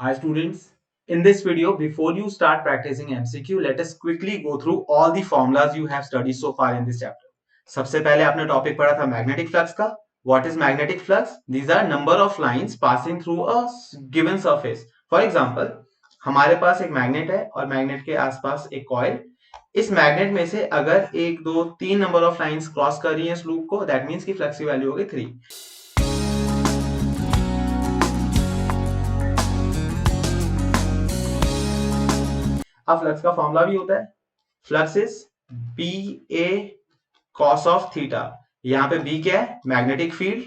Hi students, in this video before you start practicing MCQ let us quickly go through all the formulas you have studied so far in this chapter. सबसे पहले आपने topic पढ़ा था magnetic flux का. What is magnetic flux? These are number of lines passing through a given surface. For example, हमारे पास एक magnet है और मैग्नेट के आसपास एक कॉइल. इस मैग्नेट में से अगर 1 2 3 नंबर ऑफ लाइंस क्रॉस कर रही है इस लूप को, दैट मींस कि फ्लक्स की वैल्यू होगी 3. अब फ्लक्स का फॉर्मूला भी होता है. Flux is B A cos of theta. यहाँ पे बी क्या है? Magnetic field.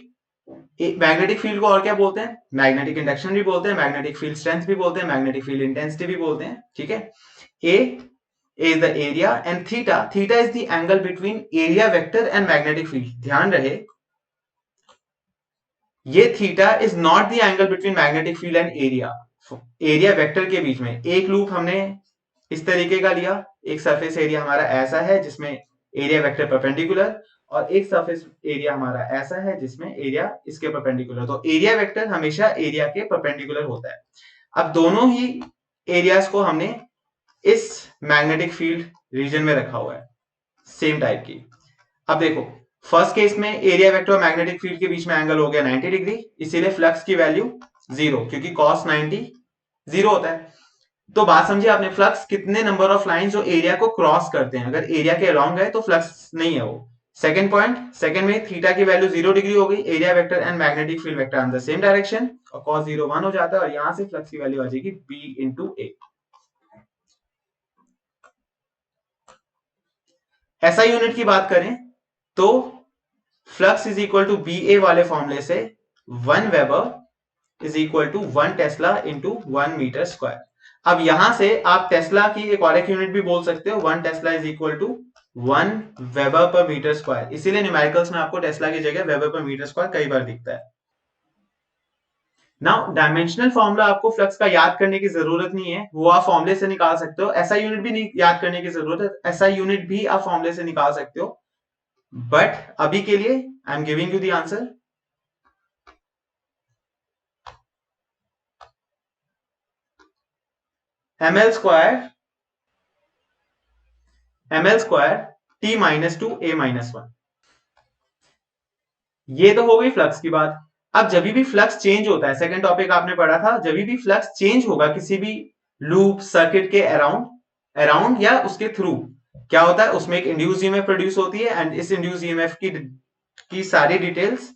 मैग्नेटिक फील्ड को और क्या बोलते हैं? मैग्नेटिक इंडक्शन भी बोलते हैं, मैग्नेटिक फील्ड स्ट्रेंथ भी बोलते हैं, मैग्नेटिक फील्ड इंटेंसिटी भी बोलते हैं. ठीक है. A is the area and theta is the angle between area vector and magnetic field. ध्यान रहे, ये theta is not the angle between magnetic field and area vector के बीच में. एक लूप हमने इस तरीके का लिया, एक सरफेस एरिया हमारा ऐसा है जिसमें एरिया वेक्टर परपेंडिकुलर, और एक सरफेस एरिया हमारा ऐसा है जिसमें एरिया इसके परपेंडिकुलर. तो एरिया वेक्टर हमेशा एरिया के परपेंडिकुलर होता है. अब दोनों ही एरियाज को हमने इस मैग्नेटिक फील्ड रीजन में रखा हुआ है, सेम टाइप की. अब देखो, फर्स्ट केस में एरिया वेक्टर और मैग्नेटिक फील्ड के बीच में एंगल हो गया 90 डिग्री, इसीलिए फ्लक्स की वैल्यू 0, क्योंकि cos 90 0 होता है. तो बात समझिए आपने, फ्लक्स कितने नंबर ऑफ लाइन जो एरिया को क्रॉस करते हैं. अगर एरिया के अलोंग है तो फ्लक्स नहीं है वो. सेकंड पॉइंट, सेकंड में थीटा की वैल्यू 0 डिग्री हो गई, area vector and magnetic field vector in the same direction, और cos 0 1 हो जाता है, और यहां से फ्लक्स की वैल्यू आ जाएगी b into a. ऐसा यूनिट की बात करें तो flux is equal to B a वाले फॉर्मूले से 1 weber is equal to 1 tesla into 1 metre square. अब यहां से आप टेस्ला की एक और एक यूनिट भी बोल सकते हो. 1 tesla is equal to 1 weber per metre square. इसीलिए न्यूमेरिकल्स में आपको टेस्ला की जगह वेबर पर मीटर स्क्वायर कई बार दिखता है. नाउ डायमेंशनल फॉर्मूला आपको फ्लक्स का याद करने की जरूरत नहीं है, वो आप फॉर्मूले से निकाल सकते हो. ऐसा यूनिट भी नहीं याद करने की जरूरत है, ऐसा यूनिट भी आप फॉर्मूले से निकाल सकते हो. बट अभी के लिए I am giving you the answer. ml square t minus 2 a minus 1. ये तो हो गई फ्लक्स की बात. अब जब भी फ्लक्स चेंज होता है, सेकंड टॉपिक आपने पढ़ा था, जब भी फ्लक्स चेंज होगा किसी भी लूप सर्किट के अराउंड या उसके थ्रू, क्या होता है? उसमें एक इंड्यूस ईएमएफ प्रोड्यूस होती है, एंड इस इंड्यूस ईएमएफ की सारी details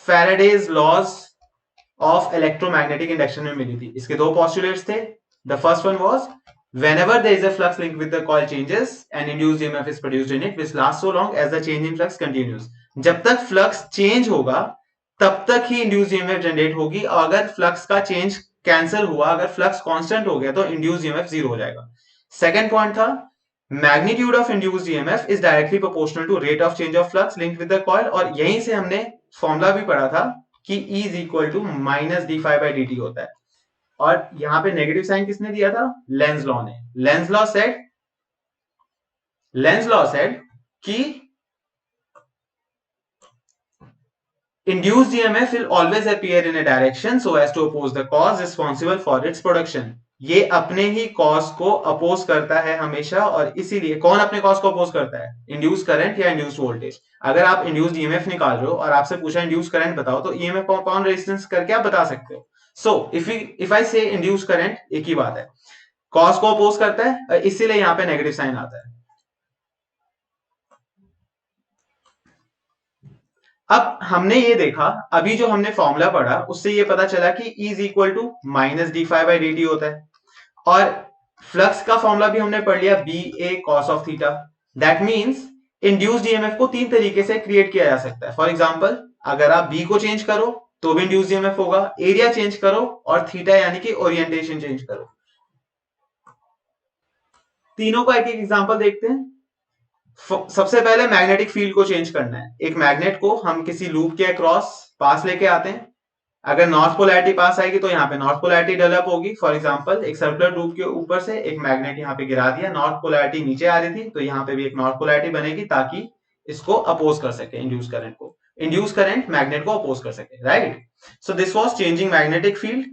Faraday's laws of electromagnetic induction में मिली थी. इसके दो पोस्टुलेट्स थे. The first one was whenever there is a flux link with the coil changes an induced EMF is produced in it which lasts so long as the change in flux continues. जब तक flux change होगा तब तक ही induced EMF generate होगी, और अगर flux का change cancel हुआ, अगर फ्लक्स कांस्टेंट हो गया तो इंड्यूस्ड ईएमएफ 0 हो जाएगा. सेकंड पॉइंट था magnitude of induced EMF is directly proportional to rate of change of flux linked with the coil, और यहीं से हमने फॉर्मूला भी पढ़ा था कि E is equal to minus D phi by D T होता है. और यहां पे नेगेटिव साइन किसने दिया था? लेंज लॉ ने. लेंज लॉ सेड कि induced EMF will always appear in a direction so as to oppose the cause responsible for its production. ये अपने ही कॉज को अपोज करता है हमेशा, और इसीलिए कौन अपने कॉज को अपोज करता है? इंड्यूस करंट या इंड्यूस वोल्टेज. अगर आप इंड्यूस्ड ईएमएफ निकाल रहे हो और आपसे पूछा इंड्यूस करंट बताओ, तो ईएमएफ अपॉन रेजिस्टेंस करके आप बता सकते हो. सो इफ आई से इंड्यूस करंट, एक ही बात है, कॉज को अपोज करता है, इसीलिए यहां पे नेगेटिव साइन आता है. अब हमने ये देखा, अभी जो हमने फॉर्मूला पढ़ा उससे ये पता चला कि E is equal to minus D phi by D T होता है, और फ्लक्स का फॉर्मूला भी हमने पढ़ लिया B A cos of theta. That means induced EMF को 3 तरीके से क्रिएट किया जा सकता है. फॉर एग्जांपल, अगर आप बी को चेंज करो तो भी इंड्यूस्ड ईएमएफ होगा, एरिया चेंज करो और थीटा यानी कि ओरिएंटेशन चेंज करो. तीनों का एक एक एग्जांपल देखते हैं. सबसे पहले मैग्नेटिक फील्ड को चेंज करना है. एक मैग्नेट को हम किसी लूप के अक्रॉस पास लेके आते हैं. अगर नॉर्थ पोलैरिटी पास आएगी तो यहाँ पे नॉर्थ पोलैरिटी डेवलप होगी. फॉर एग्जांपल, एक सर्कुलर लूप के ऊपर से एक मैग्नेट यहाँ पे गिरा दिया, नॉर्थ पोलैरिटी नीचे आ रही थी, तो यहाँ पे भी एक नॉर्थ पोलैरिटी बनेगी ताकि इसको अपोज कर सके इंड्यूस करंट को. इंड्यूस करंट मैग्नेट को अपोज कर सके, right? So this was changing magnetic field.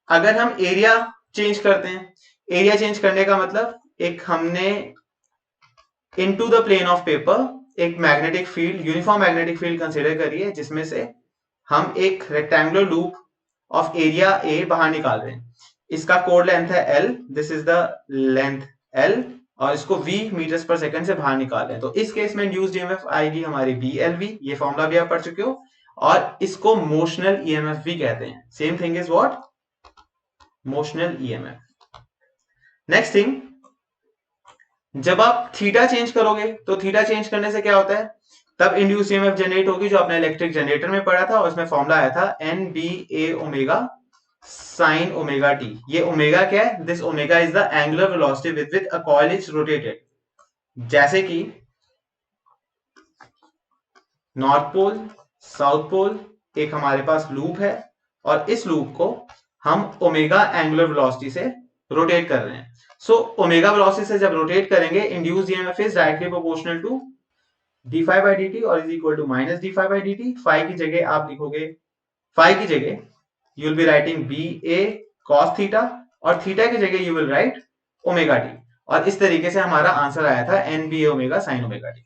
अगर हम एरिया चेंज करते हैं, एरिया चेंज करने का मतलब एक हमने into the plane of paper एक magnetic field, uniform magnetic field consider करिए, जिसमें से हम एक rectangular loop of area a बाहर निकाल रहे हैं। इसका कोड लेंथ है L, this is the length L, और इसको V मीटर्स पर सेकंड से बाहर निकाल रहे हैं। तो इस केस में इंड्यूस्ड ईएमएफ आएगी हमारी BLV, ये फॉर्मूला भी आप पढ़ चुके हो, और इसको मोशनल ईएमएफ भी कहते हैं। Same thing is what, motional EMF. Next thing, जब आप थीटा चेंज करोगे तो थीटा चेंज करने से क्या होता है, तब इंड्यूस ईएमएफ जनरेट होगी, जो आपने इलेक्ट्रिक जनरेटर में पढ़ा था, और इसमें फॉर्मूला आया था NBA omega sine omega T. ये ओमेगा क्या है, this omega is the angular velocity with which a coil is rotated. जैसे कि नॉर्थ पोल साउथ पोल एक हमारे पास लूप है, और इस लूप को हम ओमेगा एंगुलर वेलोसिटी से रोटेट कर रहे हैं। सो ओमेगा वेलोसिटी से जब रोटेट करेंगे, induced EMF is directly proportional to d phi by D t, और is equal to minus D phi by D t. Phi की जगह आप लिखोगे, फाई की जगह you will be writing b A cos theta, और theta की जगह you will write omega t, और इस तरीके से हमारा आंसर आया था NBA omega sine omega t.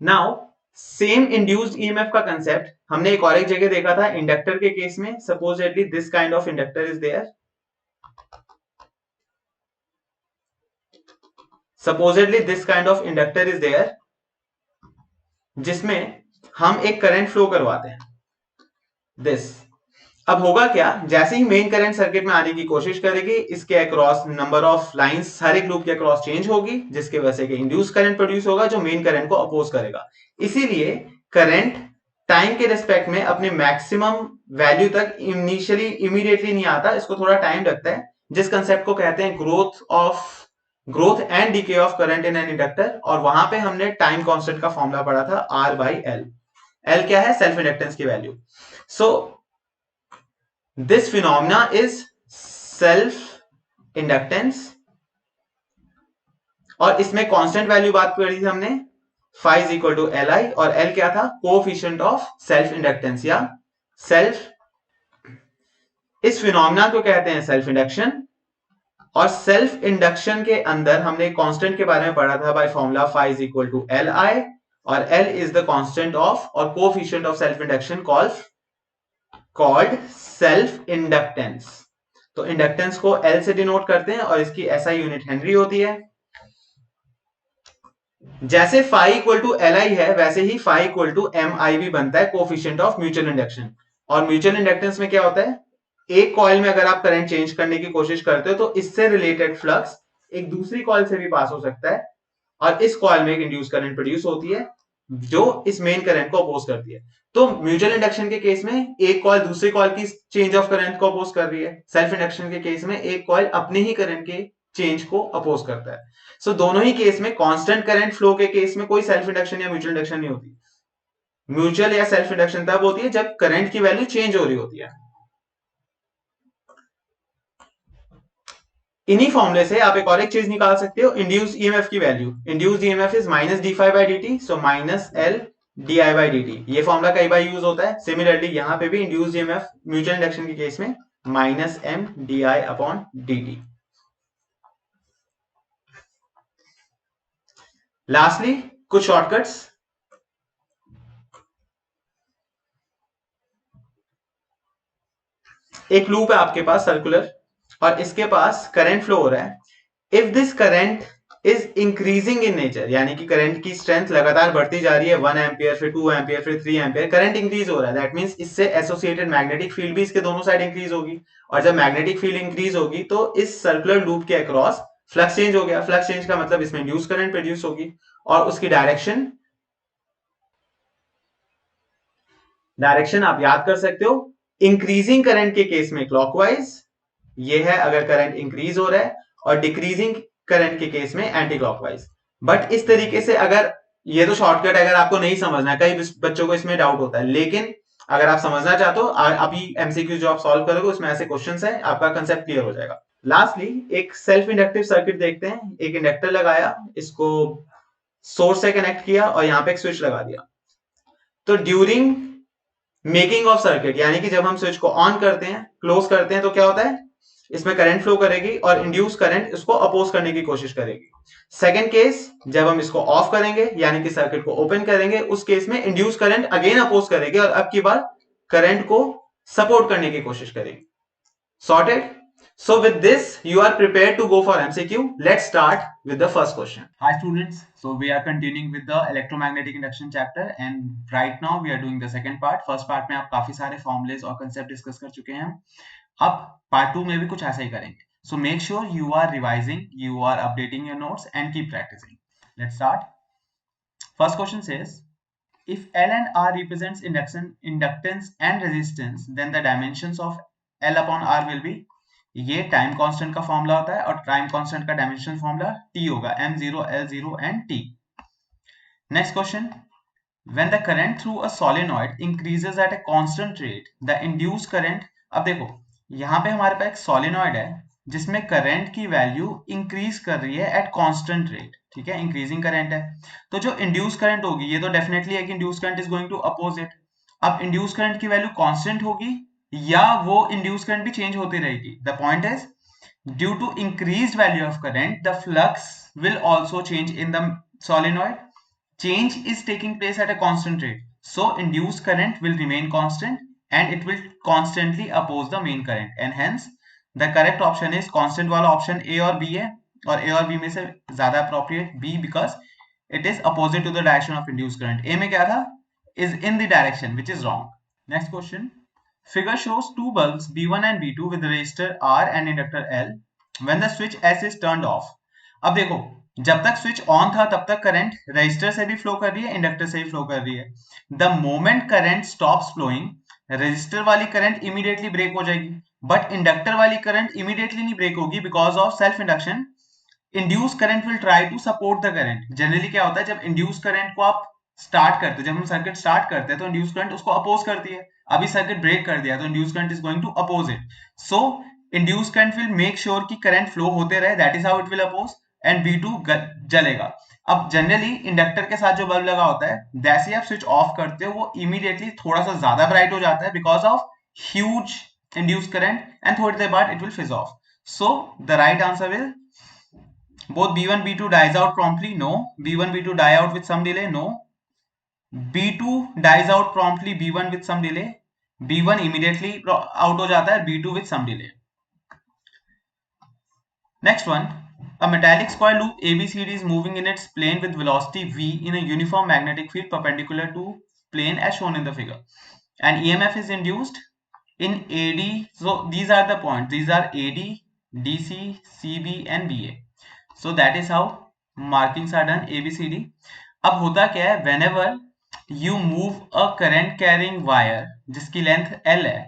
Now same induced EMF का कंसेप्ट हमने एक और एक जगह देखा था, इंडक्टर के केस में। Supposedly this kind of inductor is there, supposedly this kind of inductor is there, जिसमें हम एक करंट फ्लो करवाते हैं, दिस। अब होगा क्या, जैसे ही मेन करंट सर्किट में आने की कोशिश करेगी, इसके अक्रॉस नंबर ऑफ लाइंस हर एक लूप के अक्रॉस चेंज होगी, जिसकी वजह से इंड्यूस करंट प्रोड्यूस होगा, जो मेन करंट को अपोज करेगा। इसीलिए करंट टाइम के रिस्पेक्ट में अपने मैक्सिमम वैल्यू तक इनिशियली इमीडिएटली नहीं आता, इसको थोड़ा टाइम लगता है, जिस कंसेप्ट को कहते हैं growth and DK of current in an inductor. और वहां पे हमने टाइम कांस्टेंट का फॉर्मूला पढ़ा था, R बाई L। L क्या है, सेल्फ इंडक्टेंस की value. So this phenomena is self inductance, और इसमें कांस्टेंट वैल्यू बात करी थी हमने, phi is equal to Li, और L क्या था, कोएफिशिएंट ऑफ सेल्फ इंडक्टेंस या सेल्फ। इस फिनोमिना को कहते हैं सेल्फ इंडक्शन, और सेल्फ इंडक्शन के अंदर हमने कांस्टेंट के बारे में पढ़ा था by formula phi is equal to Li, और L is the constant of और coefficient of self induction called self inductance. तो इंडक्टेंस को L से डिनोट करते हैं, और इसकी SI यूनिट हेनरी होती है। जैसे फाई इक्वल टू Li है, वैसे ही फाई इक्वल टू Mi भी बनता है, कोएफिशिएंट ऑफ म्यूचुअल इंडक्शन। और म्यूचुअल इंडक्टेंस में क्या होता है, एक कॉइल में अगर आप करंट चेंज करने की कोशिश करते हो, तो इससे रिलेटेड फ्लक्स एक दूसरी कॉइल से भी पास हो सकता है, और इस कॉइल में एक इंड्यूस करंट प्रोड्यूस होती है, जो इस मेन करंट को अपोज करती है। तो म्यूचुअल इंडक्शन के केस में एक कॉइल दूसरी कॉइल की चेंज ऑफ करंट को अपोज कर रही है, सेल्फ इंडक्शन के केस में एक कॉइल अपने ही करंट के चेंज को अपोज करता है। सो दोनों ही केस में कांस्टेंट करंट फ्लो के केस में कोई सेल्फ इंडक्शन या म्यूचुअल इंडक्शन नहीं होती। म्यूचुअल या सेल्फ इंडक्शन तब होती है जब करंट की वैल्यू चेंज हो रही होती है। इन्हीं फॉर्मूले से आप एक और एक चीज निकाल सकते हो, इंड्यूस्ड ईएमएफ की value. Induced EMF is minus D phi by D T, so minus L D I by D T. ये फॉर्मूला कई बार यूज होता है। सिमिलरली यहां पे भी इंड्यूस्ड ईएमएफ म्यूचुअल इंडक्शन के केस में minus M D I upon D T. Lastly कुछ शॉर्टकट्स। एक लूप है आपके पास सर्कुलर, और इसके पास करंट फ्लो हो रहा है। If this current is increasing in nature, यानी कि करंट की स्ट्रेंथ लगातार बढ़ती जा रही है, 1 एम्पियर फिर 2 एम्पियर फिर 3 एम्पियर, करंट इंक्रीज हो रहा है, दैट मींस इससे एसोसिएटेड मैग्नेटिक फील्ड भी इसके दोनों साइड इंक्रीज होगी। और जब मैग्नेटिक फील्ड इंक्रीज होगी, तो इस सर्कुलर लूप के अक्रॉस फ्लक्स चेंज हो गया। फ्लक्स चेंज का मतलब इसमें इंड्यूस करंट प्रोड्यूस होगी, और उसकी डायरेक्शन आप याद कर सकते हो। इंक्रीजिंग करंट के केस में क्लॉकवाइज ये है अगर करंट इंक्रीज हो रहा है, और डिक्रीजिंग करंट के केस में एंटी क्लॉकवाइज। बट इस तरीके से, अगर ये तो शॉर्टकट, अगर आपको नहीं समझना है, कई बच्चों को इसमें डाउट होता है, लेकिन अगर आप समझना चाहते हो, अभी एमसीक्यू जो आप सॉल्व करोगे उसमें ऐसे क्वेश्चंस हैं, आपका कंसेप्ट क्लियर हो जाएगा। लास्टली एक सेल्फ इंडक्टिव सर्किट देखते हैं। एक इंडक्टर लगाया, इसको सोर्स से कनेक्ट किया, और यहां पे एक स्विच लगा दिया। तो ड्यूरिंग मेकिंग ऑफ सर्किट, यानी कि जब हम स्विच को ऑन करते हैं, क्लोज करते हैं, तो क्या होता है, इसमें करंट फ्लो करेगी और इंड्यूस करंट इसको अपोज करने की कोशिश करेगी। सेकंड केस, जब हम इसको ऑफ करेंगे यानी कि सर्किट को ओपन करेंगे, उस केस में इंड्यूस करंट अगेन अपोज करेगी और अब की बार करंट को सपोर्ट करने की कोशिश करेगी। Sorted? So with this, you are prepared to go for MCQ. Let's start with the first question. Hi students, so we are continuing with the electromagnetic induction chapter and right now we are doing the second part. First part में आप काफी सारे formulas और concept discuss कर चुके हैं, अब part 2 में भी कुछ ऐसा ही करेंगे. So make sure you are revising, you are updating your notes and keep practicing. Let's start. First question says, if L and R represents inductance and resistance, then the dimensions of L upon R will be, ये time constant का formula होता है और time constant का dimension formula T होगा, m0 l0 and t. Next question, when the current through a solenoid increases at a constant rate the induced current. अब देखो यहाँ पे हमारे पास एक सोलेनॉइड है जिसमें करंट की वैल्यू इंक्रीज कर रही है एट कांस्टेंट रेट, ठीक है, इंक्रीजिंग करंट है, तो जो इंड्यूस करंट होगी ये तो डेफिनेटली है कि induce current is going to oppose it. अब इंड्यूस करंट की वैल्यू कांस्टेंट होगी या वो इंड्यूस करंट भी चेंज होती रहेगी. The point is due to increased value of current the flux will also change in the solenoid. Change is taking place at a constant rate, so induced current will remain constant and it will constantly oppose the main current and hence the correct option is constant वाला option A और B है और A और B में से ज्यादा appropriate B because it is opposite to the direction of induced current. A में क्या था, is in the direction, which is wrong. Next question. Figure shows two bulbs B1 and B2 with resistor R and inductor L when the switch S is turned off. अब देखो जब तक switch on था तब तक current resistor से भी flow कर रही है, इंडक्टर से भी फ्लो कर रही है. The moment current stops flowing resistor वाली करंट इमीडिएटली ब्रेक हो जाएगी, बट इंडक्टर वाली करंट इमीडिएटली नहीं ब्रेक होगी because of self induction. Induce current will try to support the current. Generally क्या होता है, जब इंड्यूस करंट को आप स्टार्ट करते हैं, जब हम सर्किट स्टार्ट करते हैं तो इंड्यूस करंट उसको अपोज करती है. अभी सर्किट ब्रेक कर दिया तो induce current is going to oppose it. So induce current will make sure कि करंट फ्लो होते रहे, that is how it will oppose and B2 जलेगा. अब जनरली इंडक्टर के साथ जो बल्ब लगा होता है, जैसे ही आप स्विच ऑफ करते हो वो इमीडिएटली थोड़ा सा ज्यादा ब्राइट हो जाता है because of huge induce current and थोड़ी देर बाद इट विल फिज of. So the right answer will both B1 B2 dies out promptly, no. B1 B2 die out with some delay, no. B2 dies out promptly, B1 with some delay. B1 immediately out हो जाता है, B2 with some delay. Next one, a metallic square loop ABCD is moving in its plane with velocity v in a uniform magnetic field perpendicular to plane as shown in the figure. And EMF is induced in AD. So these are the points. These are AD, DC, CB and BA. So that is how markings are done ABCD. अब होता क्या है, whenever you move a current carrying wire जिसकी length L है,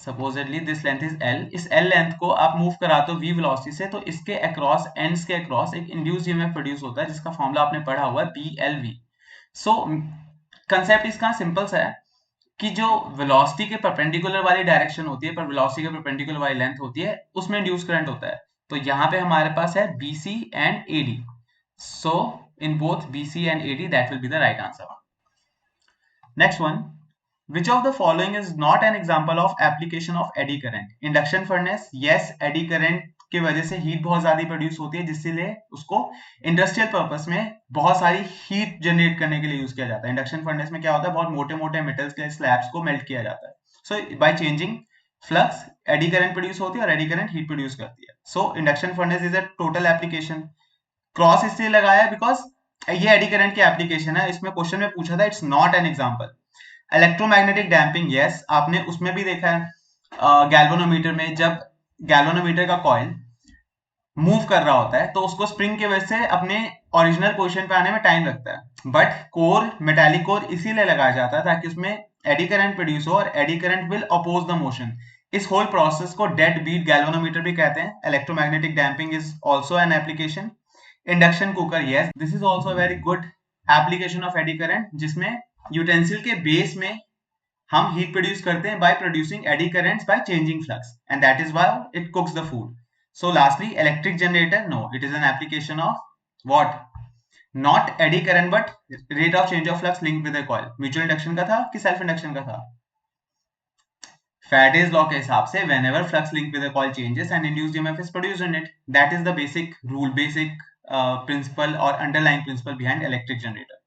supposedly this length is L, इस L length को आप move कराते हो v वेलोसिटी से, तो इसके अक्रॉस, एंड्स के अक्रॉस एक इंड्यूस्ड ईएमएफ प्रोड्यूस होता है जिसका फॉर्मूला आपने पढ़ा हुआ है BLV. सो कंसेप्ट इसका सिंपल सा है कि जो वेलोसिटी के परपेंडिकुलर वाली डायरेक्शन होती है, पर वेलोसिटी के परपेंडिकुलर वाली लेंथ होती है, उसमें इंड्यूस करंट होता है. तो यहाँ पे हमारे पास है BC and AD. So in both BC and AD that will be the right answer. Next one, which of the following is not an example of application of eddy current? Induction furnace, yes, eddy current की वजह से heat बहुत ज्यादा produce होती है जिससे उसको industrial purpose में बहुत सारी हीट जनरेट करने के लिए यूज किया जाता है. इंडक्शन फर्नेस में क्या होता है, बहुत मोटे मोटे मेटल्स के स्लैब्स को मेल्ट किया जाता है. So by changing flux eddy current produce होती है और एडी करंट हीट प्रोड्यूस करती है. So induction furnace is a total application. Cross इसलिए लगाया बिकॉज ये एडी करंट की एप्लीकेशन है. इसमें क्वेश्चन में पूछा था, it's not an example. Electromagnetic damping, yes, आपने उसमें भी देखा है गैल्वेनोमीटर में, जब गैल्वेनोमीटर का कॉइल मूव कर रहा होता है तो उसको स्प्रिंग की वजह से अपने ओरिजिनल पोजीशन पे आने में टाइम लगता है, बट कोर, मेटालिक कोर इसीलिए लगाया जाता है ताकि उसमें एडी करंट प्रोड्यूस हो और eddy current will oppose the motion. इस होल प्रोसेस को डेड बीट गैल्वेनोमीटर भी कहते हैं. Electromagnetic damping is also an application. Induction cooker, yes, this is also a very good application of eddy current, जिसमें utensil के base में हम heat produce करते हैं by producing eddy currents by changing flux and that is why it cooks the food. So lastly electric generator, no, it is an application of what, not eddy current but rate of change of flux link with coil. Mutual induction का था कि self induction का था? Faraday's law के हिसाब से whenever flux link with a coil changes and induced EMF is produced in it. That is the basic rule, basic principle or underlying principle behind electric generator.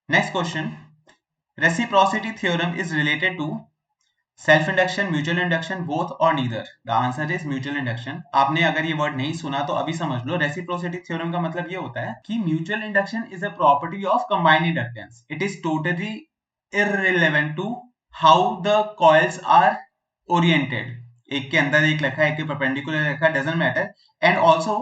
Next question. Reciprocity theorem is related to self induction, mutual induction, both or neither. The answer is mutual induction. आपने अगर ये word नहीं सुना तो अभी समझ लो. Reciprocity theorem का मतलब ये होता है कि mutual induction is a property of combined inductance. It is totally irrelevant to how the coils are oriented. एक के अंदर एक रखा है, एक के परपेंडिकुलर रखा है, doesn't matter. And also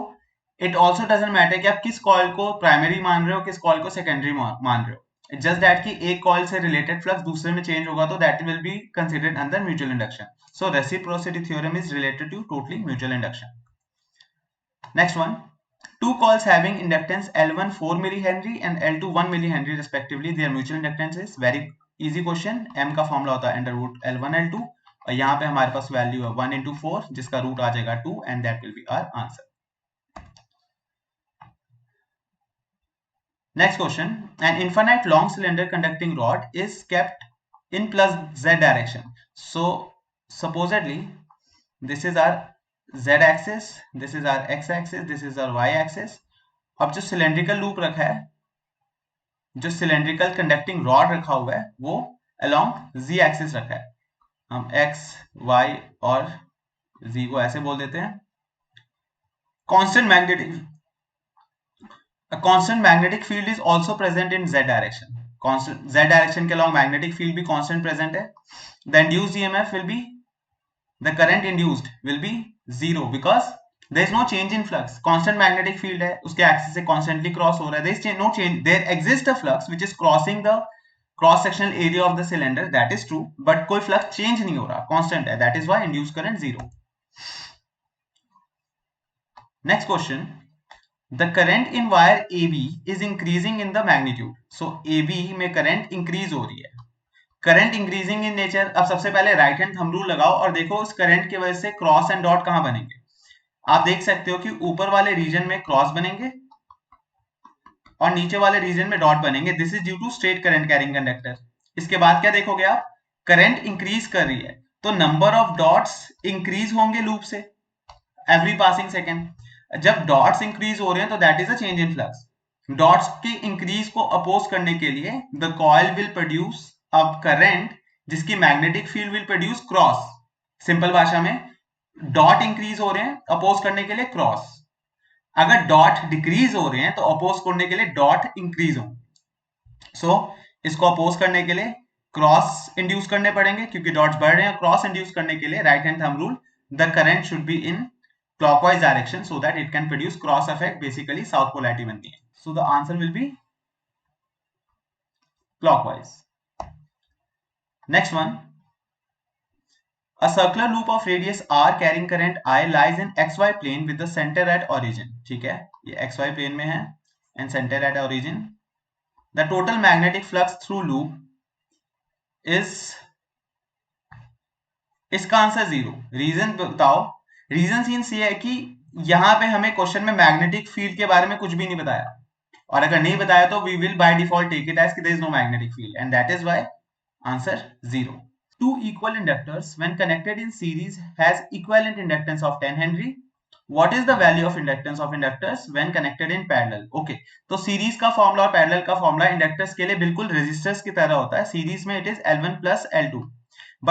it also doesn't matter कि आप किस कॉइल को प्राइमरी मान रहे हो, किस कॉइल को सेकेंडरी मान रहे हो. जस्ट दैट कि एक कॉइल से रिलेटेड फ्लक्स दूसरे में चेंज होगा तो that will be considered under mutual induction. So reciprocity theorem is related to totally mutual induction. Next one. Two coils having inductance L1 4 millihenry and L2 1 millihenry respectively, their mutual inductance is very easy question. M का formula होता है under root L1 L2 और यहाँ पे हमारे पास value है 1 into 4 जिसका root आ जाएगा 2 and that will be our answer. Next question. An infinite long cylinder conducting rod is kept in plus z direction. So supposedly this is our z axis, this is our x axis, this is our y axis. अब जो cylindrical loop रखा है, जो cylindrical conducting rod रखा हुआ है वो along z axis रखा है. हम x, y और z को ऐसे बोल देते हैं. A constant magnetic field is also present in z direction. Constant z direction के along magnetic field भी constant present है. The induced EMF will be, the current induced will be zero because there is no change in flux. Constant magnetic field है, उसके axis से constantly cross हो रहा है. There is no change. There exists a flux which is crossing the cross sectional area of the cylinder. That is true, but कोई flux change नहीं हो रहा, constant है. That is why induced current zero. Next question. The current in wire AB is increasing in the magnitude. So AB में current increase हो रही है. Current increasing in nature. अब सबसे पहले right hand thumb rule लगाओ और देखो उस current की वजह से cross and dot कहाँ बनेंगे. आप देख सकते हो कि ऊपर वाले region में cross बनेंगे और नीचे वाले region में dot बनेंगे. This is due to straight current carrying conductor. इसके बाद क्या देखोगे आप? Current increase कर रही है तो number of dots increase होंगे loop से every passing second. जब डॉट्स इंक्रीज हो रहे हैं तो that is a change in flux. Dots के इंक्रीज को अपोज करने के लिए the coil will produce a current जिसकी magnetic field will produce cross. Simple भाषा में डॉट इंक्रीज हो रहे हैं अपोज करने के लिए क्रॉस. अगर डॉट डिक्रीज हो रहे हैं तो अपोज करने के लिए डॉट इंक्रीज हो. सो इसको अपोज करने के लिए क्रॉस इंड्यूस करने पड़ेंगे क्योंकि डॉट्स बढ़ रहे हैं. क्रॉस इंड्यूस करने के लिए right hand thumb rule, the current should be in clockwise direction so that it can produce cross effect, basically south polarity बनती है. So the answer will be clockwise. Next one. A circular loop of radius r carrying current I lies in xy plane with the center at origin. ठीक है, ये xy plane में है and center at origin. The total magnetic flux through loop is, इसका answer 0. Reason बताओ. Reason scenes ये है कि यहां पे हमें क्वेश्चन में मैग्नेटिक फील्ड के बारे में कुछ भी नहीं बताया और अगर नहीं बताया तो we will by default take it as कि there is no magnetic field and that is why answer 0. Two equal inductors when connected in series has equivalent inductance of 10 Henry. What is the value of inductance of inductors when connected in parallel? Okay, तो series का formula और parallel का formula inductors के लिए बिल्कुल resistors की तरह होता है. सीरीज में it is L1 plus L2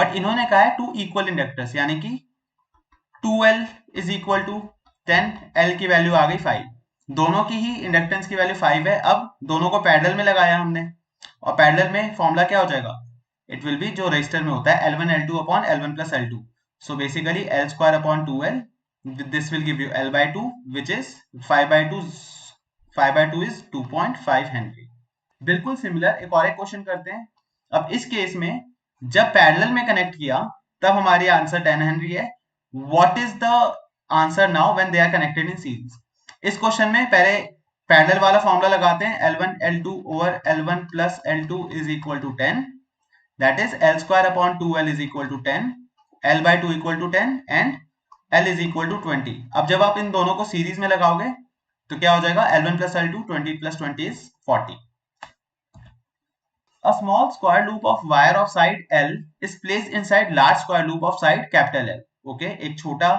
but इन्होंने कहा है टू इक्वल इंडक्टर्स यानी कि 2L is equal to 10, L की वैल्यू आ गई 5. दोनों की ही इंडक्टेंस की वैल्यू 5 है. अब दोनों को पैरेलल में लगाया हमने और पैरेलल में फॉर्मूला क्या हो जाएगा? इट विल बी जो रजिस्टर में होता है L1 L2 upon L1 plus L2. So basically L square upon 2L. This will give you L by 2 which is 5 by 2. 5 by 2 is 2.5 Henry. बिल्कुल सिमिलर एक और एक क्वेश्चन करते हैं. अब इस केस में जब पैरेलल में कनेक्ट किया तब हमारी आंसर 10 हेनरी है. What is the answer now when they are connected in series? इस क्वेश्चन में पहले पैरेलल वाला फॉर्मूला लगाते हैं. L1 L2 over L1 plus L2 is equal to 10. That is L square upon 2L is equal to 10. L by 2 equal to 10 and L is equal to 20. अब जब आप इन दोनों को सीरीज में लगाओगे तो क्या हो जाएगा L1 plus L2, 20 plus 20 is 40. A small square loop of wire of side L is placed inside large square loop of side capital L. Okay, एक छोटा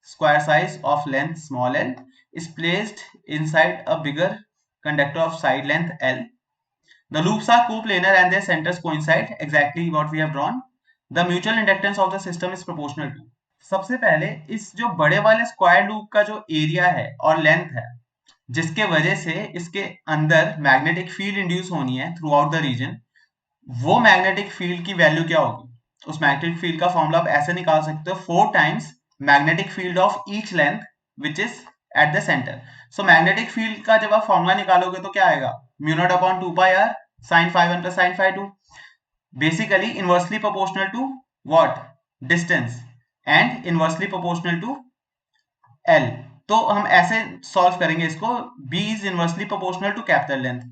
square size of length small l is placed inside a bigger conductor of side length L. The loops are coplanar and their centers coincide, exactly what we have drawn. The mutual inductance of the system is proportional to. सबसे पहले इस जो बड़े वाले square loop का जो area है और लेंथ है, जिसके वजह से इसके अंदर मैग्नेटिक फील्ड इंड्यूस होनी है थ्रू आउट द रीजन, वो मैग्नेटिक फील्ड की वैल्यू क्या होगी? उस मैग्नेटिक फील्ड का फॉर्मूला आप ऐसे निकाल सकते हो 4 times magnetic field of each length which is at the centre. So magnetic field का जब आप फॉर्मूला निकालोगे तो क्या आएगा? Mu naught upon 2 pi R sin phi 1 plus sin phi 2, basically inversely proportional to what? Distance and inversely proportional to L. तो हम ऐसे सॉल्व करेंगे इसको, B is inversely proportional to capital length.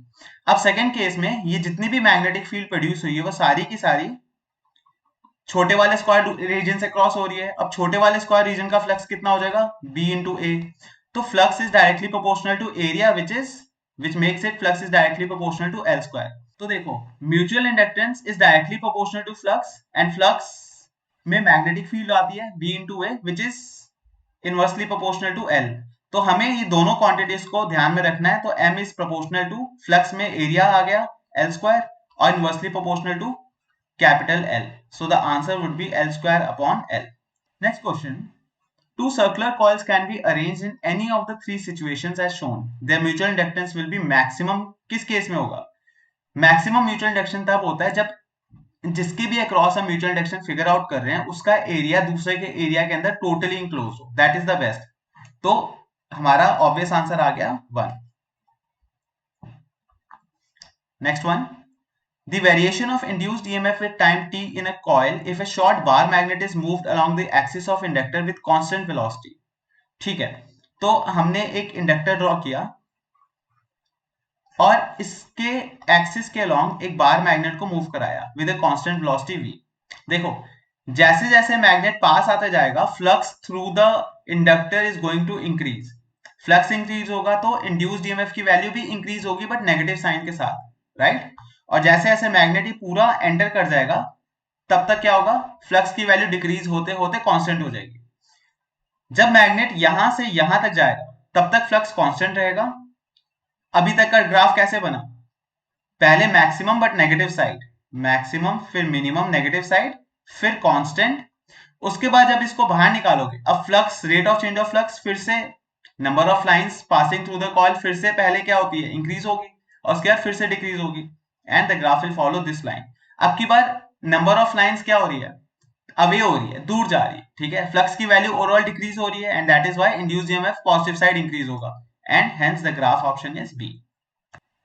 अब सेकंड केस में ये जितनी भी मैग्नेटिक फील्ड प्रोड्यूस हुई है वो सारी की सारी छोटे वाले स्क्वायर रीजन से क्रॉस हो रही है. अब छोटे वाले स्क्वायर रीजन का फ्लक्स कितना हो जाएगा? B into A. तो flux is directly proportional to area which makes it flux is directly proportional to L square. तो देखो, mutual inductance is directly proportional to flux and flux में magnetic field आती है B into A which is inversely proportional to L. तो हमें ये दोनों quantities को ध्यान में रखना है. तो M is proportional to flux में एरिया आ गया L square और inversely proportional to capital L. So the answer would be L square upon L. Next question. Two circular coils can be arranged in any of the three situations as shown. Their mutual inductance will be maximum. किस case में होगा? Maximum mutual induction तब होता है जब जिसके भी across हम म्यूचुअल इंडक्शन फिगर आउट कर रहे हैं उसका एरिया दूसरे के एरिया के अंदर टोटली इंक्लोज हो. That is the best. तो हमारा ऑब्वियस आंसर आ गया 1. Next one. The variation of induced EMF with time t in a coil if a short bar magnet is moved along the axis of inductor with constant velocity. ठीक है, तो हमने एक inductor draw किया और इसके axis के along एक बार मैग्नेट को मूव कराया with a constant velocity v. देखो, जैसे जैसे मैग्नेट पास आता जाएगा flux through the inductor is going to increase. Flux increase होगा तो इंड्यूस्ड ईएमएफ की वैल्यू भी इंक्रीज होगी बट नेगेटिव साइन के साथ, राइट? और जैसे जैसे मैग्नेट ही पूरा एंटर कर जाएगा तब तक क्या होगा? फ्लक्स की वैल्यू डिक्रीज होते होते कांस्टेंट हो जाएगी. जब मैग्नेट यहां से यहां तक जाएगा तब तक फ्लक्स कांस्टेंट रहेगा. अभी तक का ग्राफ कैसे बना? पहले maximum but negative side, maximum फिर मिनिमम नेगेटिव साइड फिर कांस्टेंट. उसके बाद जब इसको बाहर निकालोगे अब flux, rate of change of flux फिर से number of lines passing through the coil फिर से पहले क्या होती है? इंक्रीज होगी और उसके बाद फिर से डिक्रीज होगी and the graph will follow this line. अब की बार नंबर ऑफ लाइंस क्या हो रही है? अवे हो रही है, दूर जा रही है. ठीक है, फ्लक्स की वैल्यू ओवरऑल डिक्रीज हो रही है and that is why induced EMF positive side increase होगा and hence the graph option is b.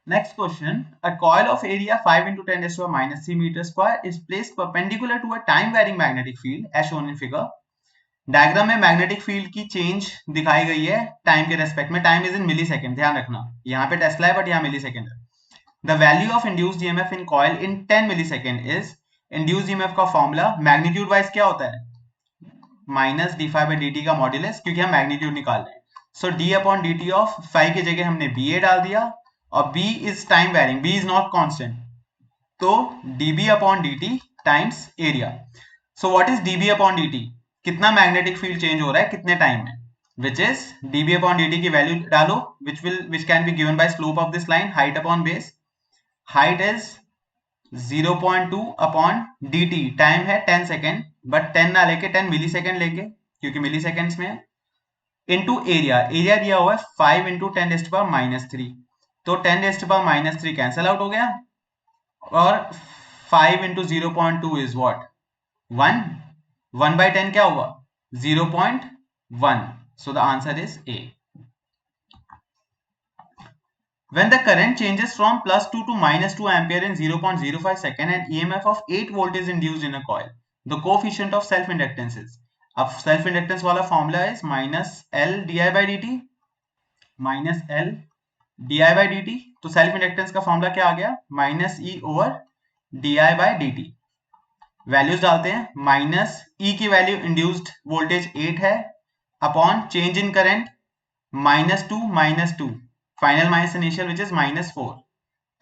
Next question. A coil of area 5 into 10⁻³ metre square is placed perpendicular to a time varying magnetic field as shown in figure. Diagram में magnetic field की change दिखाई गई है time के respect में. Time is in millisecond, ध्यान रखना. यहाँ पे टेस्ला है बट यहाँ मिली सेकेंड है. The value of induced EMF in coil in 10 millisecond is, induced EMF का फॉर्मूला मैग्नीट्यूड वाइज क्या होता है? Minus D phi by D t का मॉड्यूलस, क्योंकि हम मैग्नीट्यूड निकाल रहे हैं. So d upon D t of phi की जगह हमने बी ए डाल दिया और b is time varying, b is not constant, तो d b upon D t times area. So what is d b upon D t? कितना magnetic field change हो रहा है कितने टाइम में, which is dB upon dt की value डालो which can be given by slope of this line, height upon base. Height is 0.2 upon dt. Time है 10 second but 10 ना लेके 10 मिली सेकेंड लेंगे क्योंकि मिली सेकेंड्स में है. इनटू एरिया, एरिया दिया हुआ है 5 into 10⁻³ तो 10⁻³ कैंसल आउट हो गया और 5 into 0.2 is what? 1. 1/10 क्या हुआ? 0.1. So the answer is A. When the current changes from +2 to -2 ampere in 0.05 second and EMF of 8 volt is induced in a coil, the coefficient of self inductance is. अब self inductance वाला formula is -L di by dt, -L di by dt. तो self inductance का formula क्या आ गया? -E over di by dt. Values डालते हैं. -E की value induced voltage 8 है upon change in current -2 -2 final minus initial which is -4,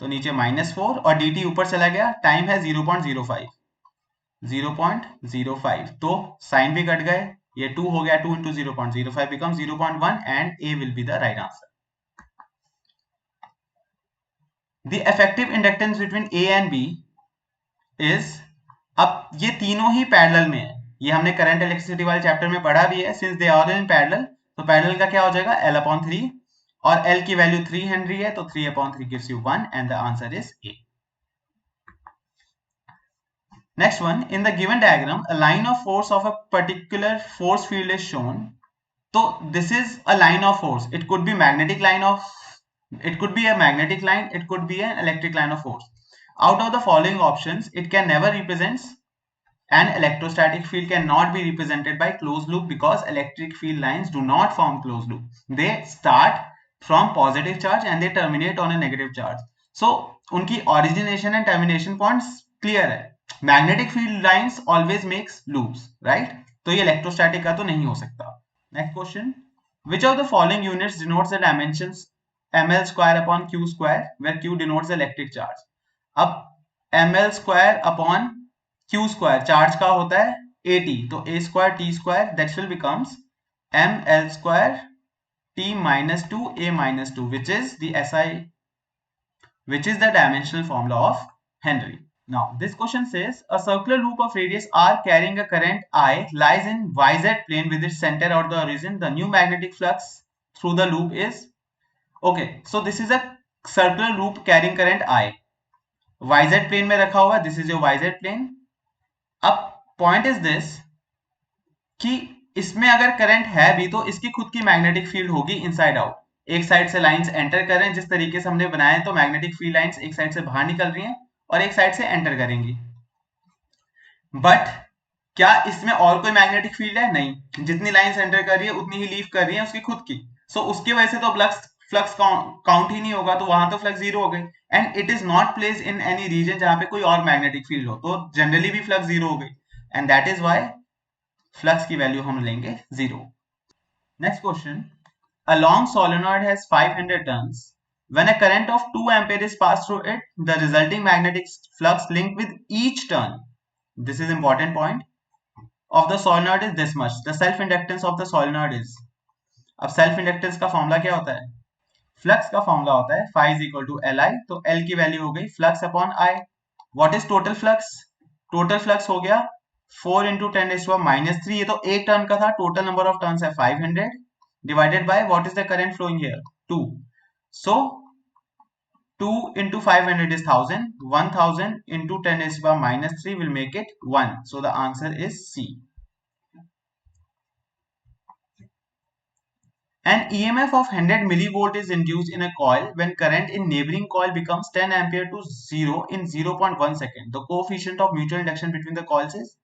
तो नीचे -4 और dt ऊपर चला गया, टाइम है 0.05, 0.05, तो साइन भी कट गए, ये 2 हो गया, 2 into 0.05 becomes 0.1 and A will be the right answer. The effective inductance between A and B is, अब ये तीनों ही पैरेलल में है, ये हमने करंट इलेक्ट्रिसिटी वाले चैप्टर में पढ़ा भी है, since they are in parallel, तो पैरेलल का क्या हो जाएगा L/3, और L की वैल्यू 3 हेनरी है, तो 3/3 gives you 1 and the answer is A. Next one, in the given diagram, a line of force of a particular force field is shown. So this is a line of force. It could be a magnetic line, it could be an electric line of force. Out of the following options, it can never represent an electrostatic field, cannot be represented by closed loop because electric field lines do not form closed loop. They start from positive charge and they terminate on a negative charge. So उनकी origination and termination points clear है. Magnetic field lines always makes loops, right? तो ये electrostatic का तो नहीं हो सकता. Next question. Which of the following units denotes the dimensions ml square upon q square, where q denotes the electric charge? अब ml square upon q square charge का होता है at, तो a square t square that will becomes ml square t minus 2 a minus 2, which is the dimensional formula of Henry. Now this question says a circular loop of radius r carrying a current I lies in yz plane with its center or the origin. The new magnetic flux through the loop is, okay, so this is a circular loop carrying current I, yz plane में रखा हुआ, this is your yz plane. अब point is this कि इसमें अगर current है भी तो इसकी खुद की मैग्नेटिक फील्ड होगी इनसाइड आउट, एक साइड से लाइंस एंटर कर रहे हैं जिस तरीके से हमने बनाया है, तो मैग्नेटिक फील्ड लाइंस एक साइड से बाहर निकल रही हैं और एक साइड से एंटर करेंगी, बट क्या इसमें और कोई मैग्नेटिक फील्ड है? नहीं, जितनी लाइंस एंटर कर रही है उतनी ही लीव कर रही है उसकी खुद की, सो उसकी वजह से तो फ्लक्स काउंट ही नहीं होगा, तो वहां तो फ्लक्स जीरो हो गई, and it is not place in any region जहां पे कोई और मैग्नेटिक फील्ड हो, तो जनरली भी फ्लक्स जीरो हो गई, and that is why flux की वैल्यू हम लेंगे zero. Next question, a long solenoid has 500 turns. When a current of 2 ampere is passed through it, the resulting magnetic flux linked with each turn, this is important point, of the solenoid is this much. The self inductance of the solenoid is, अब self inductance का formula क्या होता है? Flux का formula होता है phi is equal to Li, तो L की वैल्यू हो गई flux upon I. What is total flux? Total flux हो गया 4 into 10⁻⁻3, ये तो एक टर्न का था, टोटल नंबर ऑफ टर्न्स है 500 divided by what is the current flowing here 2, so 2 into 500 is 1000, 1000 into 10⁻⁻3 will make it 1, so the answer is C. An EMF of 100 millivolt is induced in a coil when current in neighboring coil becomes 10 ampere to 0 in 0.1 second. The coefficient of mutual induction between the coils is,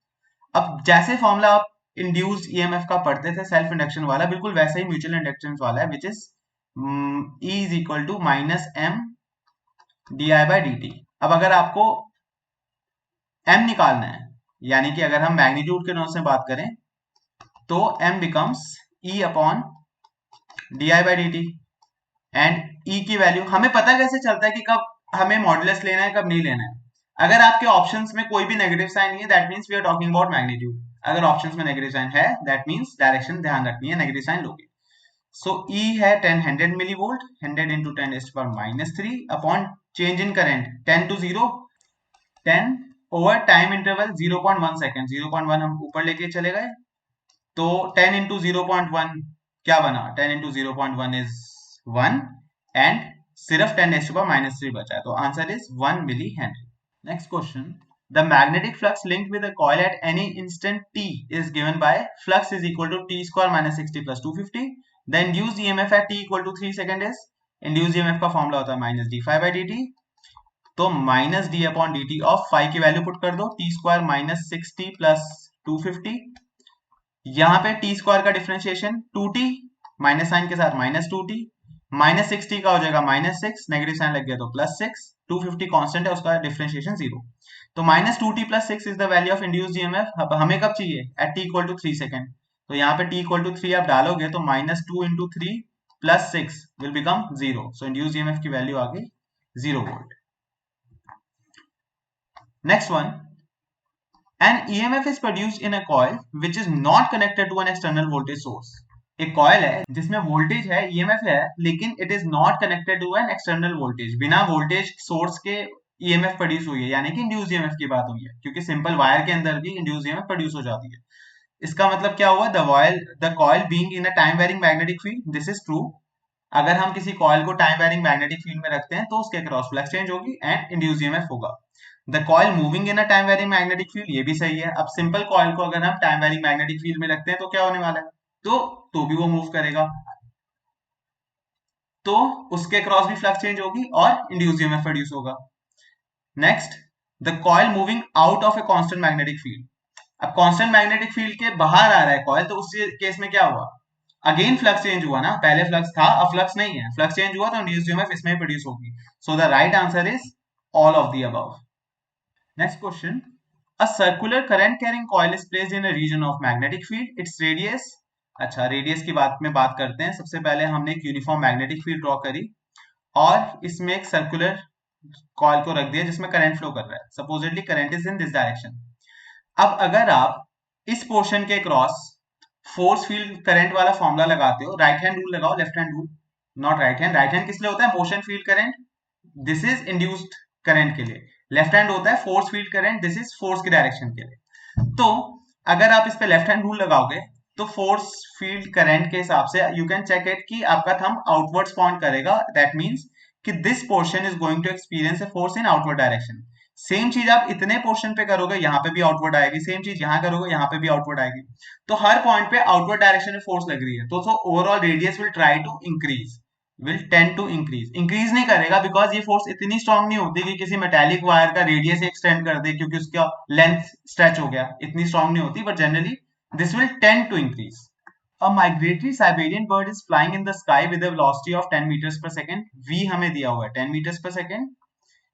अब जैसे formula आप induced EMF का पढ़ते थे self induction वाला, बिल्कुल वैसे ही mutual induction वाला है, which is E is equal to -m di/dt. अब अगर आपको m निकालना है, यानी कि अगर हम मैग्नीट्यूड के नोट से बात करें तो m becomes E upon di/dt, and E की वैल्यू हमें पता कैसे चलता है कि कब हमें मॉडुलस लेना है कब नहीं लेना है? अगर आपके ऑप्शंस में कोई भी नेगेटिव साइन नहीं है, that means we are talking about magnitude. अगर ऑप्शंस में नेगेटिव साइन है, दैट मींस डायरेक्शन ध्यान रखनी है, नेगेटिव साइन लोगे. सो E है 100 millivolt, 100 into 10⁻⁻3 upon change in current 10 to 0, 10 over time interval 0.1 second, 0.1 हम ऊपर लेके चले गए, तो 10 into 0.1 क्या बना? 10 into 0.1 is 1 and सिर्फ 10⁻⁻3 बचा है, तो answer is 1 milli henry. Next question, the magnetic flux linked with a coil at any instant t is given by flux is equal to t square minus 60 plus 250. The induced EMF at t equal to 3 second is, induced EMF का formula होता है minus d phi by dt, तो minus d upon dt of phi की value put कर दो, t square minus 60 plus 250, यहाँ पे t square का डिफरेंशिएशन 2t, माइनस साइन के साथ -2t, -60 का हो जाएगा -6, नेगेटिव साइन लग गया तो +6, 250 कांस्टेंट है उसका डिफरेंशिएशन 0, तो -2t + 6 is the value of induced EMF. अब हमें कब चाहिए? एट t = 3 सेकंड, तो यहाँ पे t = 3 आप डालोगे तो -2 × 3 plus 6 will become 0. So induced EMF की वैल्यू आ गई 0 volt. Next one, an EMF is produced in a coil which is not connected to an external voltage source. एक कॉइल है जिसमें वोल्टेज है, ईएमएफ है, लेकिन it is not connected to an external voltage, बिना voltage source के EMF produce हुई है, यानी कि इंड्यूस ईएमएफ की बात हुई है, क्योंकि सिंपल वायर के अंदर भी इंड्यूस ईएमएफ प्रोड्यूस हो जाती है. इसका मतलब क्या हुआ, the coil being in a time varying magnetic field, this is true. अगर हम किसी कॉइल को टाइम वेरिंग मैग्नेटिक फील्ड में रखते हैं तो उसके क्रॉस फ्लक्स चेंज होगी एंड इंड्यूस ईएमएफ होगा. The coil moving in a time varying magnetic field, ये भी सही है. अब सिंपल कॉइल को अगर हम टाइम वेरिंग मैग्नेटिक फील्ड में रखते हैं तो क्या होने वाला है, तो भी वो मूव करेगा, तो उसके क्रॉस भी फ्लक्स चेंज होगी और इंड्यूस ईएमएफ प्रोड्यूस होगा. Next, the coil moving out of a constant magnetic field. अब कांस्टेंट मैग्नेटिक फील्ड के बाहर आ रहा है कॉइल, तो उस केस में क्या हुआ, अगेन फ्लक्स चेंज हुआ ना, पहले फ्लक्स था अब फ्लक्स नहीं है, फ्लक्स चेंज हुआ तो इंड्यूस्ड ईएमएफ इसमें प्रोड्यूस होगी. So the right answer is all of the above. Next question, a circular current carrying coil is placed in a region of magnetic field, its radius. अच्छा, radius की बात में बात करते हैं. सबसे पहले हमने एक यूनिफॉर्म मैग्नेटिक फील्ड ड्रॉ करी और इसमें एक सर्कुलर कॉइल को रख दिया जिसमें करंट फ्लो कर रहा है. Supposedly current is in this direction. अब अगर आप इस पोर्शन के क्रॉस फोर्स फील्ड करंट वाला फॉर्मूला लगाते हो, राइट हैंड रूल लगाओ, left hand rule not right hand. Right hand किस लिए होता है, motion field current, this is induced current के लिए. लेफ्ट हैंड होता है force field current, this is force के डायरेक्शन के लिए. तो अगर आप इस पे लेफ्ट हैंड रूल लगाओगे तो फोर्स फील्ड करंट के हिसाब से यू कैन चेक इट कि आपका थंब आउटवर्ड्स पॉइंट करेगा. दैट मींस कि this portion is going to experience a force in outward direction. Same चीज आप इतने पोर्शन पे करोगे, यहाँ पे भी आउटवर्ड आएगी. सेम चीज यहाँ करोगे, यहाँ पे भी आउटवर्ड आएगी. तो हर पॉइंट पे आउटवर्ड डायरेक्शन में फोर्स लग रही है. तो overall radius will try to increase, will tend to increase नहीं करेगा, बिकॉज ये फोर्स इतनी स्ट्रांग नहीं होती कि किसी मेटालिक वायर का रेडियस एक्सटेंड कर दे क्योंकि उसका लेंथ स्ट्रेच हो गया. इतनी स्ट्रांग नहीं होती, but generally this will tend to increase. A migratory Siberian bird is flying in the sky with a velocity of 10 meters per second. V हमें दिया हुआ है 10 meters per second.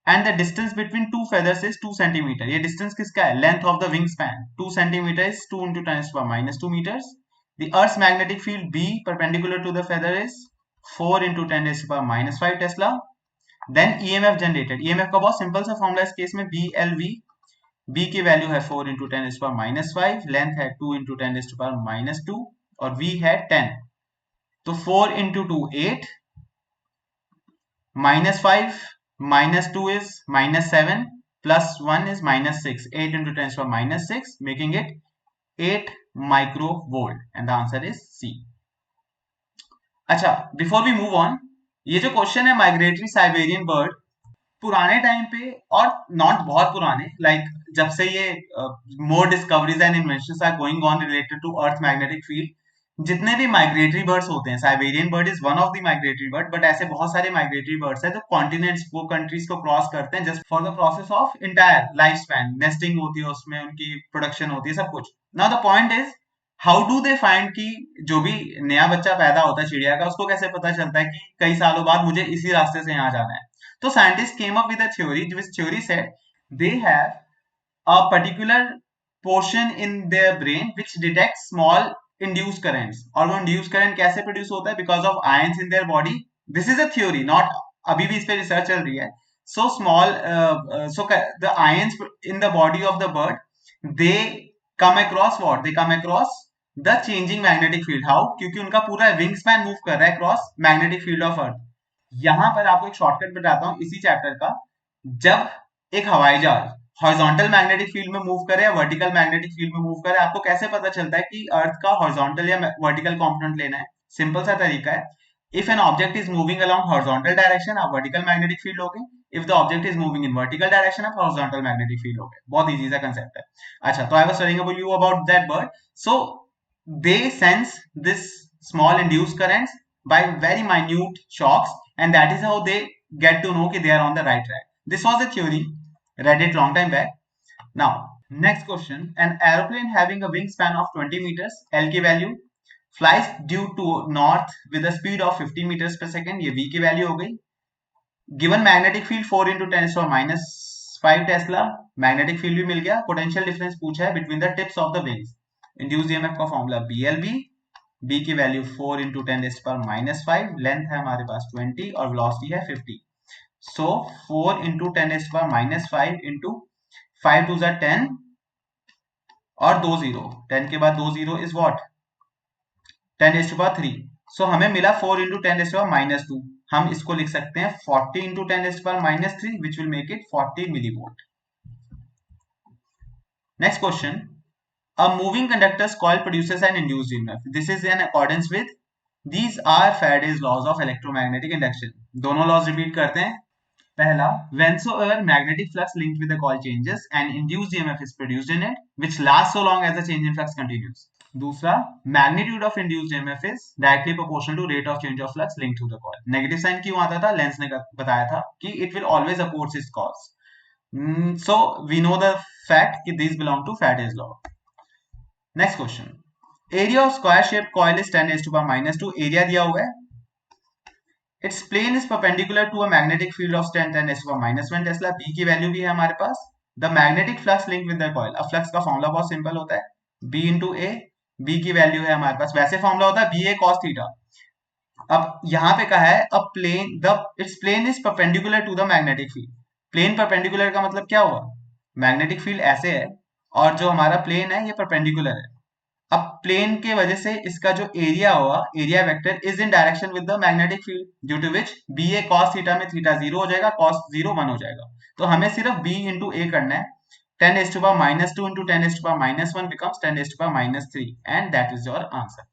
And the distance between two feathers is 2 centimeter. ये distance किसका है, length of the wingspan. 2 centimeter is 2 into 10 to the power minus 2 meters. The Earth's magnetic field B perpendicular to the feather is 4 into 10 to the power minus 5 Tesla. Then EMF generated. EMF का बहुत simple सा formula इस case में BLV. B की value है 4 into 10 to the power minus 5. Length है 2 into 10 to the power minus 2 और V है 10. तो 4 into 2 8 minus 5 minus 2 is minus 7 plus 1 is minus 6. 8 into 10 to the power minus 6 making it 8 microvolt and the answer is C. अच्छा, before we move on, ये जो question है migratory Siberian bird, पुराने time पे और not बहुत पुराने, like जब से ये more discoveries and inventions are going on related to earth magnetic field, जितने भी माइग्रेटरी बर्ड्स होते हैं, Siberian bird is one of the migratory bird, but ऐसे बहुत सारे माइग्रेटरी बर्ड्स हैं जो कॉन्टिनेंट्स को, कंट्रीज को क्रॉस करते हैं just for the process of entire life span. Nesting होती है उसमें, उनकी प्रोडक्शन होती है, सब कुछ. Now the point is how do they find कि जो भी नया बच्चा पैदा होता है चिड़िया का, उसको कैसे पता चलता है कि कई सालों बाद मुझे इसी रास्ते से यहाँ जाना है. तो scientist came up with a theory, which theory said they have a particular portion in their brain which detects small induced currents. और वो induced current कैसे produce होता है, because of ions in their body. This is a theory, not अभी भी इस पे research चल रही है. So small, so the ions in the body of the bird, they come across what? They come across the changing magnetic field. How? क्योंकि उनका पूरा विंग स्पैन मूव कर रहा है cross magnetic field of earth. यहां पर आपको एक शॉर्टकट बताता हूं इसी चैप्टर का. जब एक हवाई जहाज हॉरिजॉन्टल मैग्नेटिक फील्ड में मूव करे या वर्टिकल मैग्नेटिक फील्ड में मूव करे, आपको कैसे पता चलता है कि अर्थ का हॉरिजॉन्टल या वर्टिकल कंपोनेंट लेना है? सिंपल सा तरीका है. If an object is moving along horizontal direction, आप वर्टिकल मैग्नेटिक फील्ड लोगे. If the object is moving in vertical direction, आप हॉरिजॉन्टल मैग्नेटिक फील्ड लोगे. बहुत इजी सा कंसेप्ट है. अच्छा, तो I was telling about you about that bird. So they sense this small induced currents by very minute shocks, and that is how they get to know that they are on the right track. This was a theory, read it long time back. Now next question, an aeroplane having a wingspan of 20 meters, L की value, flies due to north with a speed of 50 meters per second. ये V की value हो गई. Given magnetic field 4 into 10 to the minus 5 Tesla, magnetic field भी मिल गया. Potential difference पूछा है between the tips of the wings. Induced EMF का formula BLB. b की वैल्यू 4 इंटू 10⁻⁻5, लेंथ है हमारे पास 20 और वेलोसिटी है 50। सो 4 इंटू 10⁻⁻5 इंटू 5 टू 10 और 2 जीरो, 10 के बाद 2 जीरो इज व्हाट 10⁻3। सो हमें मिला 4 इंटू 10⁻²। हम इसको लिख सकते हैं 40 into 10⁻³ which will make it 40 millivolt. Next question, a moving conductor's coil produces an induced EMF. This is in accordance with these are Faraday's laws of electromagnetic induction. दोनों laws repeat करते हैं। पहला, whensoever magnetic flux linked with the coil changes, an induced EMF is produced in it, which lasts so long as the change in flux continues. दूसरा, magnitude of induced EMF is directly proportional to rate of change of flux linked to the coil. Negative sign क्यों आता था? Lens ने बताया था कि it will always oppose its cause. So we know the fact कि these belong to Faraday's law. Next question, area of square shape coil is 10⁻²। Area दिया हुआ है, it's plane is perpendicular to a magnetic field of 10⁻⁻1 tesla. B की value भी है हमारे पास। The magnetic flux link with the coil, अब flux का फॉर्मूला बहुत सिंपल होता है, बी इंटू ए। बी की वैल्यू है हमारे पास, वैसे फॉर्मूला होता है बी ए कॉस थीटा। अब यहाँ पे कहा है a plane the it's plane is perpendicular to the magnetic field. Plane perpendicular का मतलब क्या हुआ, मैग्नेटिक फील्ड ऐसे है और जो हमारा प्लेन है ये परपेंडिकुलर है। अब प्लेन के वजह से इसका जो एरिया हुआ, area vector is in direction with the magnetic field, due to which B A cos theta में थीटा 0 हो जाएगा, कॉस 0 1 हो जाएगा। तो हमें सिर्फ बी इंटू ए करना है। 10⁻² into 10⁻⁻1 becomes 10⁻³ and that is your answer.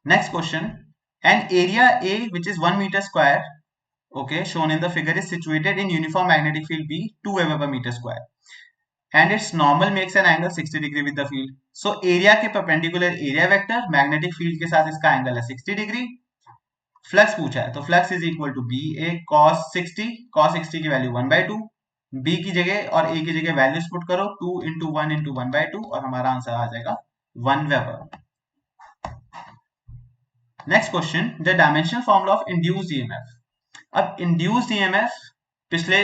Next question, an area A which is 1 meter square, okay, shown in the figure is situated in uniform magnetic field B 2 Weber per meter square and its normal makes an angle 60 degree with the field. So area के perpendicular area vector magnetic field के साथ इसका angle है 60 degree। Flux पूछा है तो flux is equal to B A cos 60, cos 60 की value 1/2, B की जगह और ए की जगह वैल्यूज पुट करो 2 इंटू 1 इंटू 1/2 और हमारा आंसर आ जाएगा 1 weber. Next question, the dimensional formula of induced EMF. अब इंड्यूस्ड ईएमएफ पिछले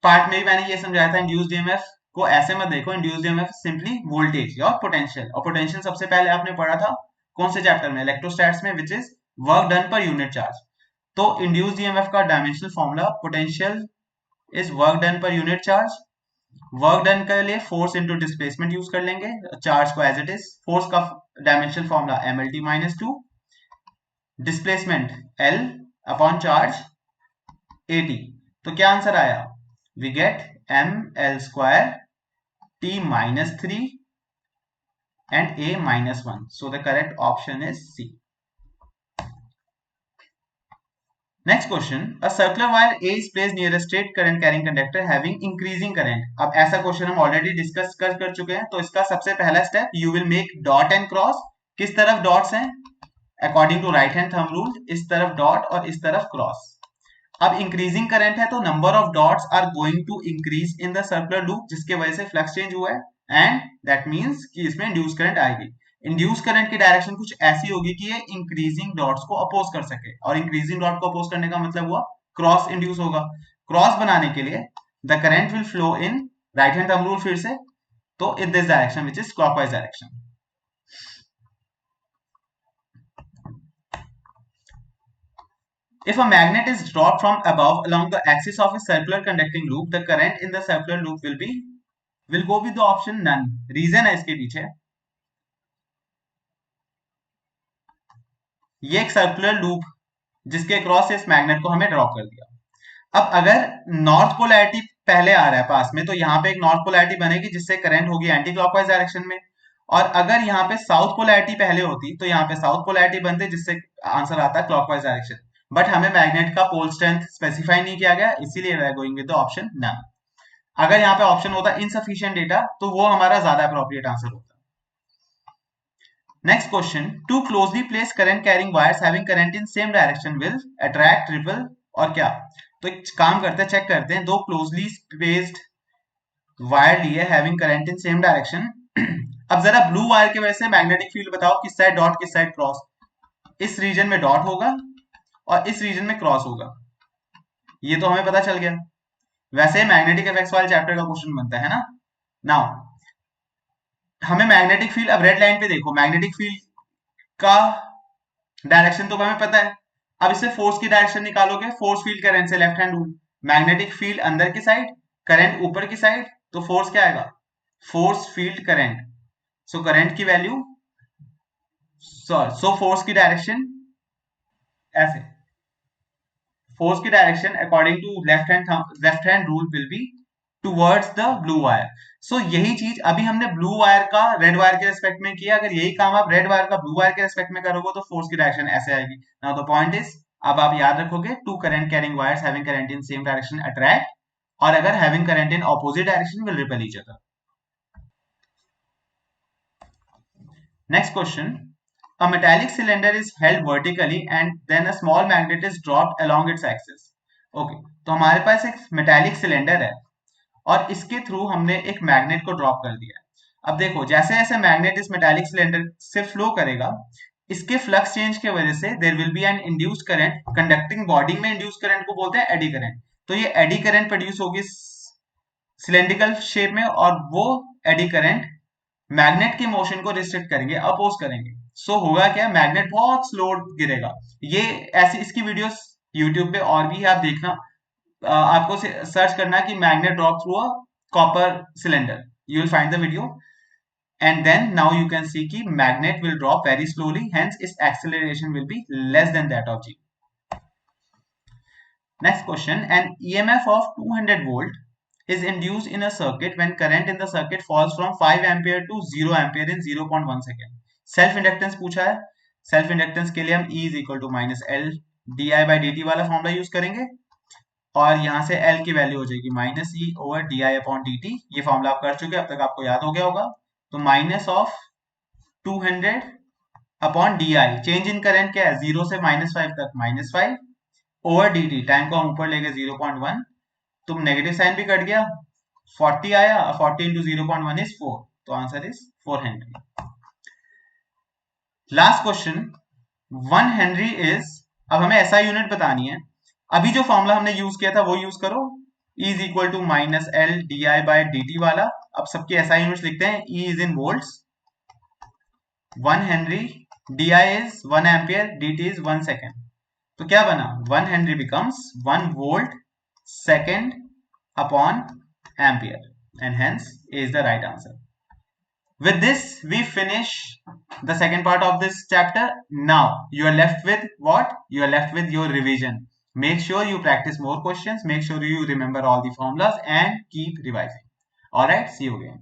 पार्ट में भी मैंने ये समझाया था, इंड्यूस्ड ईएमएफ को ऐसे मत देखो, इंड्यूस्ड ईएमएफ सिंपली वोल्टेज और पोटेंशियल। और पोटेंशियल सबसे पहले आपने पढ़ा था कौन से चैप्टर में, इलेक्ट्रोस्टैट्स में, which is work done per unit charge. तो इंड्यूस्ड ईएमएफ का dimensional formula potential is work done per unit charge. Work done के लिए फोर्स इंटू डिस्प्लेसमेंट यूज कर लेंगे, चार्ज को एज इट इज। फोर्स का dimensional formula mlt-2, displacement L upon charge AT। तो क्या आंसर आया, we get ml² t-3 and a-1। So the correct option is C. Next question, a circular wire A is placed near a straight current carrying conductor having increasing current. अब ऐसा question हम already discuss कर चुके हैं, तो इसका सबसे पहला step, you will make dot and cross. किस तरफ डॉट्स हैं, according to right hand thumb rule, इस तरफ डॉट और इस तरफ क्रॉस। अब इंक्रीजिंग करंट है तो number of dots are going to increase in the circular loop, जिसके वजह से फ्लक्स चेंज हुआ है, एंड दैट मींस कि इसमें इंड्यूस करंट आएगी। इंड्यूस करंट की डायरेक्शन कुछ ऐसी होगी कि ये इंक्रीजिंग डॉट्स को अपोज कर सके, और इंक्रीजिंग डॉट को अपोज करने का मतलब हुआ क्रॉस इंड्यूस होगा। क्रॉस बनाने के लिए the current will flow in right hand thumb rule फिर से, तो in this direction which is clockwise direction. If a magnet is dropped from above along the axis of a circular conducting loop, the current in the circular loop will go with the option none. Reason है इसके पीछे, ये एक circular loop जिसके cross इस magnet को हमें draw कर दिया। अब अगर नॉर्थ पोलैरिटी पहले आ रहा है पास में, तो यहाँ पे एक नॉर्थ पोलैरिटी बनेगी जिससे करंट होगी एंटी क्लॉकवाइज डायरेक्शन में, और अगर यहाँ पे साउथ पोलैरिटी पहले होती तो यहाँ पे साउथ पोलैरिटी बनती, जिससे आंसर आता है क्लॉकवाइज डायरेक्शन। बट हमें मैग्नेट का पोल स्ट्रेंथ स्पेसिफाई नहीं किया गया, इसीलिए we are going with the option none. अगर यहाँ पे ऑप्शन होता इनसफिशिएंट डेटा, तो वो हमारा ज्यादा अप्रोप्रिएट आंसर होता। Next question, two closely place current carrying wires having current in same direction will attract repel, और क्या। तो एक काम करते हैं, चेक करते हैं, दो क्लोजली स्पेस्ड वायर लिए having current in same direction. अब जरा ब्लू वायर की वजह से मैग्नेटिक फील्ड बताओ, किस साइड डॉट किस साइड क्रॉस। इस रीजन में डॉट होगा और इस रीजन में क्रॉस होगा, ये तो हमें पता चल गया। वैसे मैग्नेटिक इफेक्ट्स वाले चैप्टर का क्वेश्चन बनता है ना। नाउ हमें मैग्नेटिक फील्ड, अब रेड लाइन पे देखो, मैग्नेटिक फील्ड का डायरेक्शन तो हमें पता है। अब इससे फोर्स की डायरेक्शन निकालोगे, फोर्स फील्ड करंट से left hand rule, magnetic field अंदर की साइड, करंट ऊपर की साइड, तो फोर्स क्या आएगा, force field current. So current की वैल्यू, सो फोर्स की डायरेक्शन ऐसे, फोर्स की direction according to left hand rule will be towards the blue wire. So यही चीज अभी हमने ब्लू वायर का रेड वायर के रिस्पेक्ट में किया, अगर यही काम आप रेड वायर का ब्लू वायर के रिस्पेक्ट में करोगे तो फोर्स की डायरेक्शन ऐसे आएगी। नाउ द पॉइंट इज, अब आप याद रखोगे, two current carrying wires having current in same direction attract, और अगर having current in opposite direction will repel each other. Next question, a metallic cylinder is held vertically and then a small magnet is dropped along its axis. Okay, तो हमारे पास एक metallic cylinder है और इसके through हमने एक magnet को drop कर दिया है। अब देखो, जैसे जैसे मैग्नेट इस मेटालिक सिलेंडर से फ्लो करेगा, इसके फ्लक्स चेंज की वजह से there will be an induced current, conducting body में इंड्यूस्ड करंट को बोलते हैं एडी करंट। तो ये एडी करंट प्रोड्यूस होगी सिलेंड्रिकल शेप में, और वो एडी करंट मैग्नेट के मोशन को रिस्ट्रिक्ट करेंगे, अपोज करेंगे। सो होगा क्या, मैग्नेट बहुत स्लो गिरेगा। ये ऐसी इसकी वीडियोस यूट्यूब पे और भी है, आप देखना, आपको सर्च करना कि magnet drop through a copper cylinder, you will find the video, and then now you can see कि magnet will drop very slowly, hence its acceleration will be less than that of g. Next question, an EMF of 200 volt is induced in a circuit when current in the circuit falls from 5 ampere to 0 ampere in 0.1 second. Self inductance पूछा है, self inductance के लिए हम E is equal to minus L di by dt वाला formula use करेंगे, और यहां से L की वैल्यू हो जाएगी minus E over di upon dt। ये फॉर्मूला आप कर चुके हैं, अब तक आपको याद हो गया होगा। तो minus of 200 upon D I, change in current क्या है, 0 से -5 तक -5 ओवर डी टी, टाइम को हम ऊपर ले गए 0.1, तो नेगेटिव साइन भी कट गया, 40 आया, 40 इंटू 0.1 इज 4, तो answer is 4 Henry. Last question, 1 Henry is, अब हमें ऐसा यूनिट बतानी है, अभी जो फॉर्मूला हमने यूज किया था वो यूज करो, E is equal to minus L D I by D T वाला। अब सबके ऐसा यूनिट लिखते हैं, E is in volts, 1 henry, di is 1 ampere, dt is 1 second, तो क्या बना, 1 Henry becomes 1 volt second upon ampere, and hence A is the right answer. With this we finish the second part of this chapter. Now you are left with what, you are left with your revision. Make sure you practice more questions, make sure you remember all the formulas and keep revising. All right, see you again.